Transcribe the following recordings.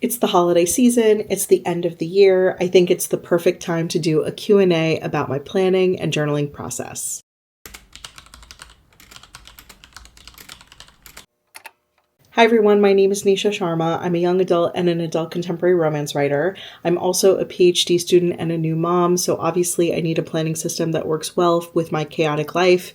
It's the holiday season, it's the end of the year. I think it's the perfect time to do a Q&A about my planning and journaling process. Hi everyone, my name is Nisha Sharma. I'm a young adult and an adult contemporary romance writer. I'm also a PhD student and a new mom, so obviously I need a planning system that works well with my chaotic life.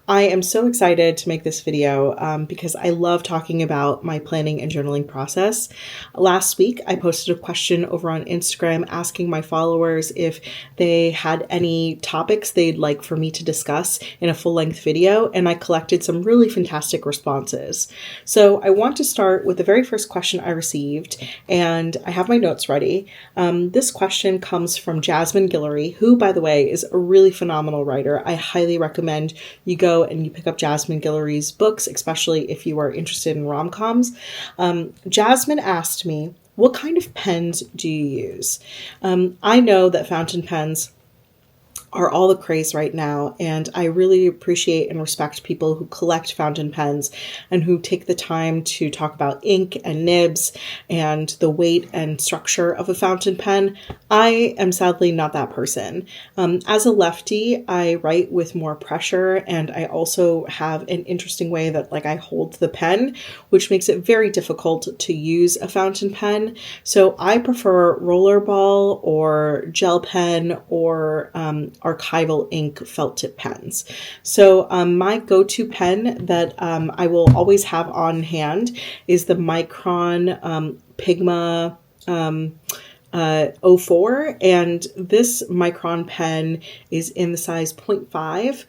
I am so excited to make this video because I love talking about my planning and journaling process. Last week, I posted a question over on Instagram asking my followers if they had any topics they'd like for me to discuss in a full-length video, and I collected some really fantastic responses. So I want to start with the very first question I received, and I have my notes ready. This question comes from Jasmine Guillory, who, by the way, is a really phenomenal writer. I highly recommend you go and you pick up Jasmine Guillory's books, especially if you are interested in rom-coms. Jasmine asked me, what kind of pens do you use? I know that fountain pens are all the craze right now, and I really appreciate and respect people who collect fountain pens and who take the time to talk about ink and nibs and the weight and structure of a fountain pen. I am sadly not that person. As a lefty, I write with more pressure, and I also have an interesting way that I hold the pen, which makes it very difficult to use a fountain pen. So I prefer rollerball or gel pen or archival ink felt tip pens. So my go-to pen that I will always have on hand is the Micron Pigma 04, and this Micron pen is in the size 0.5.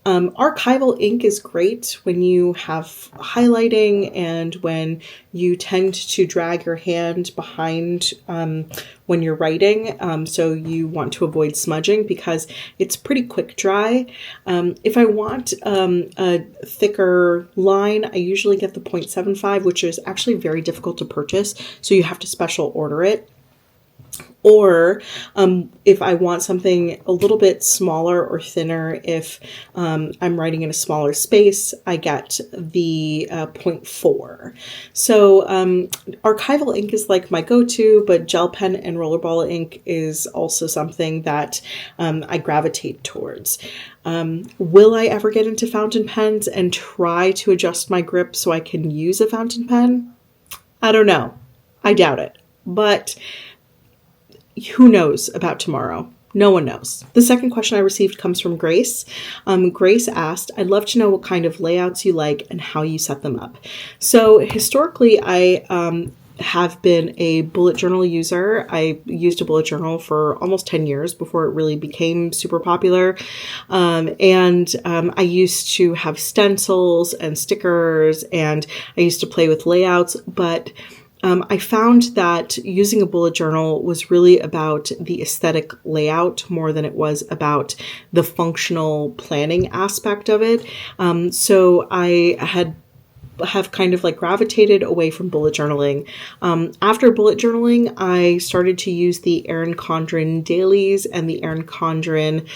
Archival ink is great when you have highlighting and when you tend to drag your hand behind when you're writing, so you want to avoid smudging because it's pretty quick dry. If I want a thicker line, I usually get the 0.75, which is actually very difficult to purchase, so you have to special order it. Or if I want something a little bit smaller or thinner, if I'm writing in a smaller space, I get the 0.4. So archival ink is like my go-to, but gel pen and rollerball ink is also something that I gravitate towards. Will I ever get into fountain pens and try to adjust my grip so I can use a fountain pen? I don't know. I doubt it. But who knows about tomorrow? No one knows. The second question I received comes from Grace. Grace asked, I'd love to know what kind of layouts you like and how you set them up. So historically, I have been a bullet journal user. I used a bullet journal for almost 10 years before it really became super popular. I used to have stencils and stickers, and I used to play with layouts, but I found that using a bullet journal was really about the aesthetic layout more than it was about the functional planning aspect of it. So I have kind of gravitated away from bullet journaling. After bullet journaling, I started to use the Erin Condren dailies and the Erin Condren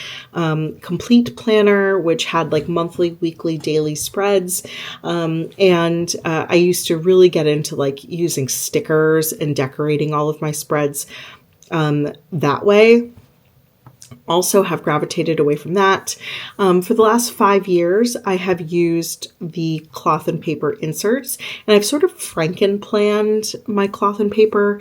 complete planner, which had monthly, weekly, daily spreads. I used to really get into using stickers and decorating all of my spreads that way. Also have gravitated away from that. For the last 5 years, I have used the cloth and paper inserts, and I've sort of Franken-planned my cloth and paper.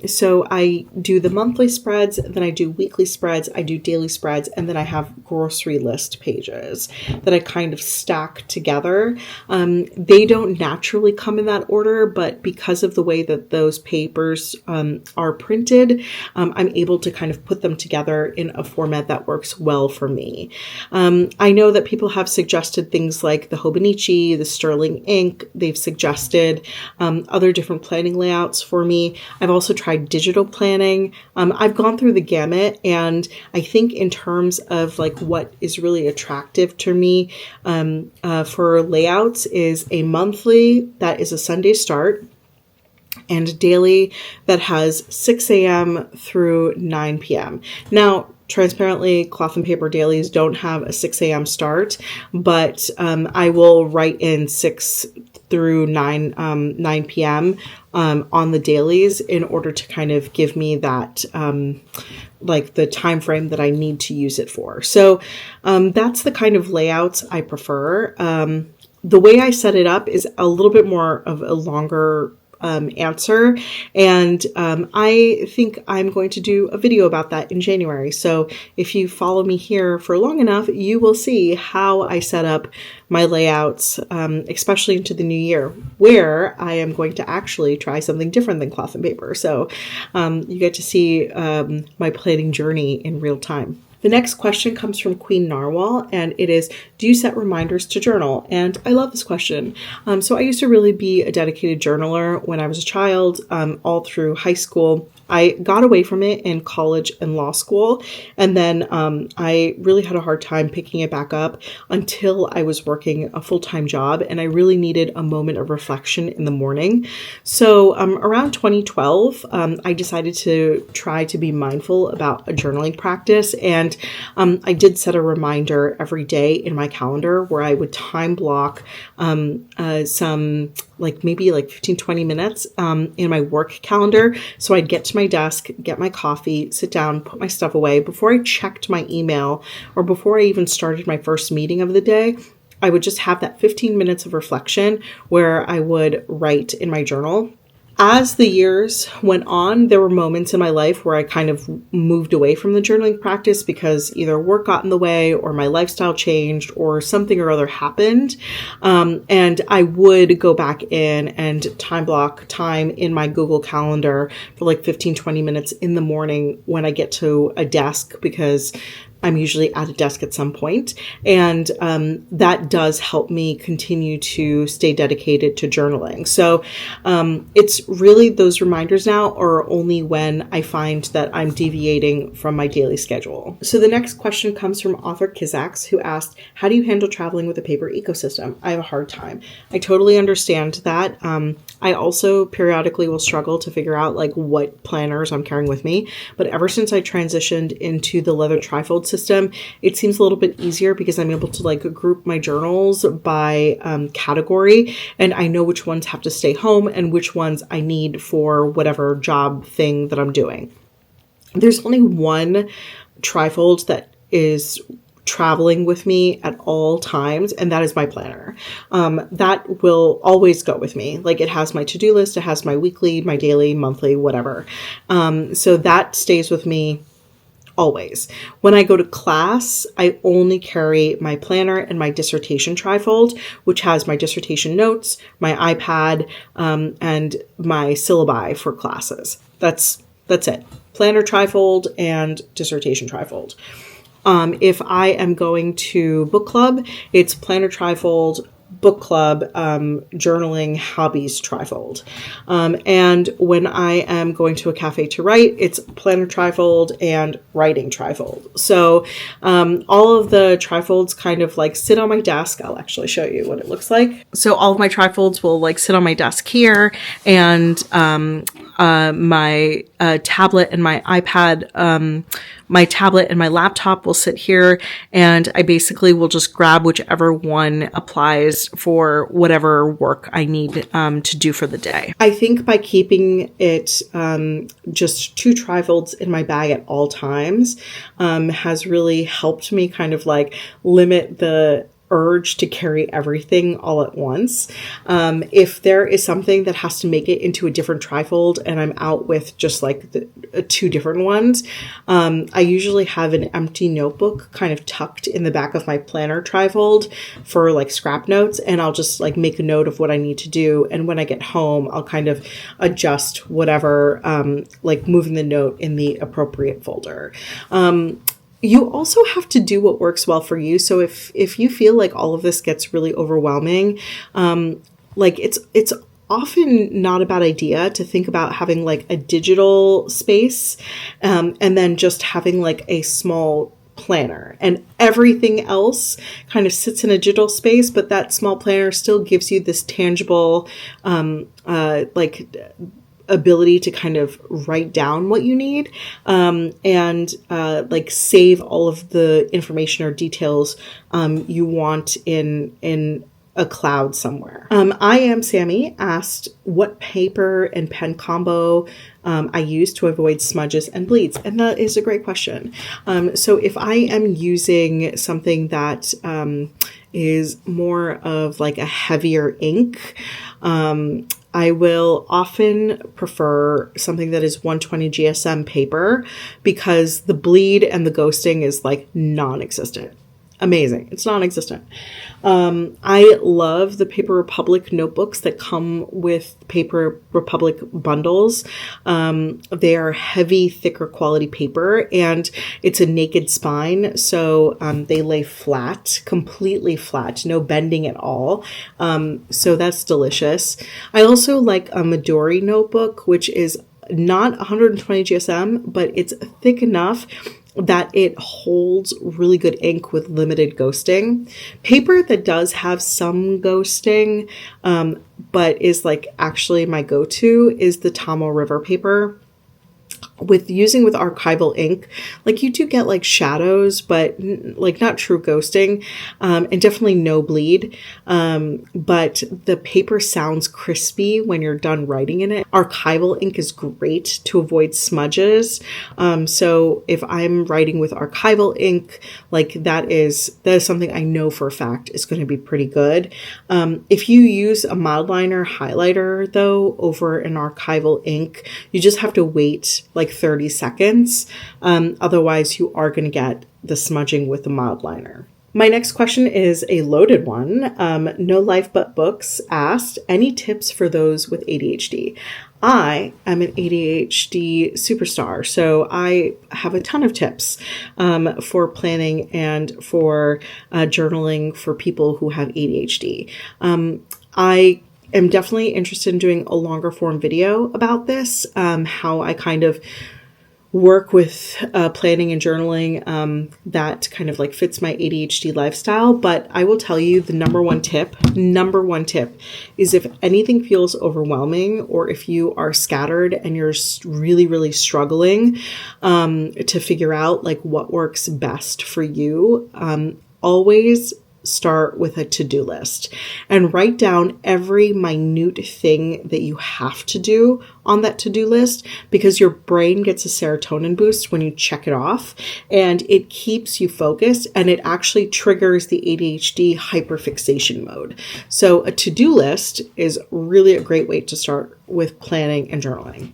So I do the monthly spreads, then I do weekly spreads, I do daily spreads, and then I have grocery list pages that I kind of stack together. They don't naturally come in that order, but because of the way that those papers are printed, I'm able to kind of put them together in a format that works well for me. I know that people have suggested things like the Hobonichi, the Sterling ink. They've suggested other different planning layouts for me. I've also tried digital planning. I've gone through the gamut, and I think in terms of what is really attractive to me for layouts is a monthly that is a Sunday start, and a daily that has 6 a.m. through 9 p.m. Now, transparently, cloth and paper dailies don't have a 6 a.m. start, but I will write in 6 through 9 p.m. On the dailies in order to kind of give me that like the time frame that I need to use it for. So that's the kind of layouts I prefer. The way I set it up is a little bit more of a longer answer. And I think I'm going to do a video about that in January. So if you follow me here for long enough, you will see how I set up my layouts, especially into the new year, where I am going to actually try something different than cloth and paper. So you get to see my planning journey in real time. The next question comes from Queen Narwhal, and it is, do you set reminders to journal? And I love this question. So I used to really be a dedicated journaler when I was a child, all through high school. I got away from it in college and law school, and then I really had a hard time picking it back up until I was working a full-time job, and I really needed a moment of reflection in the morning. So around 2012, I decided to try to be mindful about a journaling practice, and I did set a reminder every day in my calendar where I would time block some maybe 15, 20 minutes in my work calendar. So I'd get to my desk, get my coffee, sit down, put my stuff away. Before I checked my email or before I even started my first meeting of the day, I would just have that 15 minutes of reflection where I would write in my journal. As the years went on, there were moments in my life where I kind of moved away from the journaling practice because either work got in the way or my lifestyle changed or something or other happened. And I would go back in and time block time in my Google Calendar for 15, 20 minutes in the morning when I get to a desk, because I'm usually at a desk at some point. And that does help me continue to stay dedicated to journaling. So it's really, those reminders now are only when I find that I'm deviating from my daily schedule. So the next question comes from author Kizax, who asked, how do you handle traveling with a paper ecosystem? I have a hard time. I totally understand that. I also periodically will struggle to figure out what planners I'm carrying with me. But ever since I transitioned into the leather trifold system, it seems a little bit easier because I'm able to group my journals by category, and I know which ones have to stay home and which ones I need for whatever job thing that I'm doing. There's only one trifold that is traveling with me at all times, and that is my planner. That will always go with me. It has my to-do list, it has my weekly, my daily, monthly, whatever. So that stays with me always. When I go to class, I only carry my planner and my dissertation trifold, which has my dissertation notes, my iPad, and my syllabi for classes. That's it. Planner trifold and dissertation trifold. If I am going to book club, it's planner trifold, book club, journaling, hobbies trifold. And when I am going to a cafe to write, it's planner trifold and writing trifold. So all of the trifolds kind of sit on my desk. I'll actually show you what it looks like. So all of my trifolds will sit on my desk here, and my tablet and my iPad, my tablet and my laptop will sit here, and I basically will just grab whichever one applies for whatever work I need to do for the day. I think by keeping it just two trifolds in my bag at all times has really helped me kind of limit the urge to carry everything all at once. If there is something that has to make it into a different trifold and I'm out with just the two different ones, I usually have an empty notebook kind of tucked in the back of my planner trifold for scrap notes, and I'll just make a note of what I need to do. And when I get home, I'll kind of adjust whatever, moving the note in the appropriate folder. You also have to do what works well for you. So if you feel all of this gets really overwhelming, it's often not a bad idea to think about having a digital space, and then just having a small planner, and everything else kind of sits in a digital space, but that small planner still gives you this tangible, ability to kind of write down what you need, and save all of the information or details you want in a cloud somewhere. I Am Sammy asked what paper and pen combo I use to avoid smudges and bleeds. And that is a great question. So if I am using something that is more of like a heavier ink, I will often prefer something that is 120 GSM paper because the bleed and the ghosting is like non-existent. Amazing. It's non-existent. I love the Paper Republic notebooks that come with Paper Republic bundles. They are heavy, thicker quality paper, and it's a naked spine. So they lay flat, completely flat, no bending at all. So that's delicious. I also like a Midori notebook, which is not 120 GSM, but it's thick enough that it holds really good ink with limited ghosting. Paper that does have some ghosting, but is like actually my go-to is the Tomo River paper. With archival ink, like you do get like shadows, but like not true ghosting, and definitely no bleed. But the paper sounds crispy when you're done writing in it. Archival ink is great to avoid smudges. So if I'm writing with archival ink, like that is something I know for a fact is going to be pretty good. If you use a mild liner highlighter though over an archival ink, you just have to wait like 30 seconds. Otherwise, you are going to get the smudging with the mild liner. My next question is a loaded one. No Life But Books asked, any tips for those with ADHD? I am an ADHD superstar, so I have a ton of tips for planning and for journaling for people who have ADHD. I am definitely interested in doing a longer form video about this, how I kind of work with planning and journaling that kind of like fits my ADHD lifestyle. But I will tell you the number one tip is if anything feels overwhelming or if you are scattered and you're really, really struggling to figure out like what works best for you, always start with a to-do list and write down every minute thing that you have to do on that to-do list, because your brain gets a serotonin boost when you check it off and it keeps you focused and it actually triggers the ADHD hyperfixation mode. So a to-do list is really a great way to start with planning and journaling.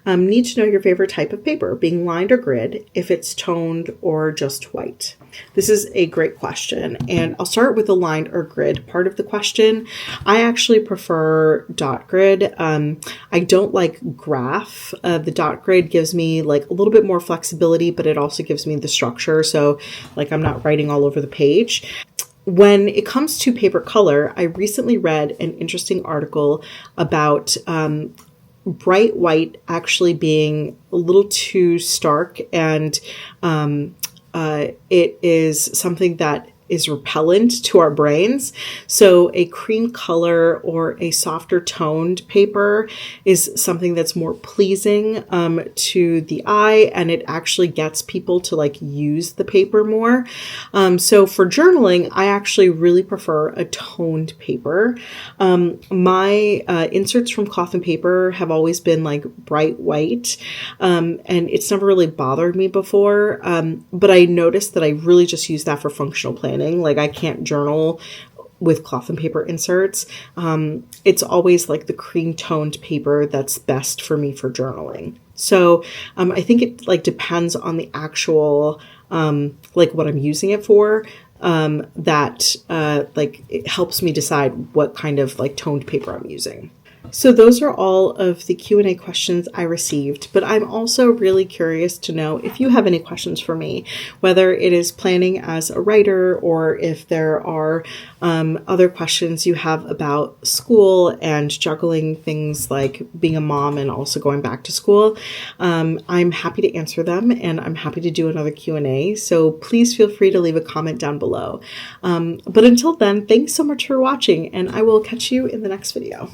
Need to know your favorite type of paper, being lined or grid, if it's toned or just white. This is a great question, and I'll start with the lined or grid part of the question. I actually prefer dot grid. I don't like graph. The dot grid gives me like a little bit more flexibility, but it also gives me the structure. So like I'm not writing all over the page. When it comes to paper color, I recently read an interesting article about bright white actually being a little too stark, and it is something that is repellent to our brains. So a cream color or a softer toned paper is something that's more pleasing to the eye, and it actually gets people to like use the paper more. So for journaling, I actually really prefer a toned paper. My inserts from Cloth and Paper have always been like bright white, and it's never really bothered me before. But I noticed that I really just use that for functional planning. Like I can't journal with Cloth and Paper inserts. It's always like the cream toned paper that's best for me for journaling. So I think it like depends on the actual like what I'm using it for. That like it helps me decide what kind of like toned paper I'm using. So those are all of the Q&A questions I received, but I'm also really curious to know if you have any questions for me, whether it is planning as a writer or if there are other questions you have about school and juggling things like being a mom and also going back to school. I'm happy to answer them, and I'm happy to do another Q&A. So please feel free to leave a comment down below. But until then, thanks so much for watching, and I will catch you in the next video.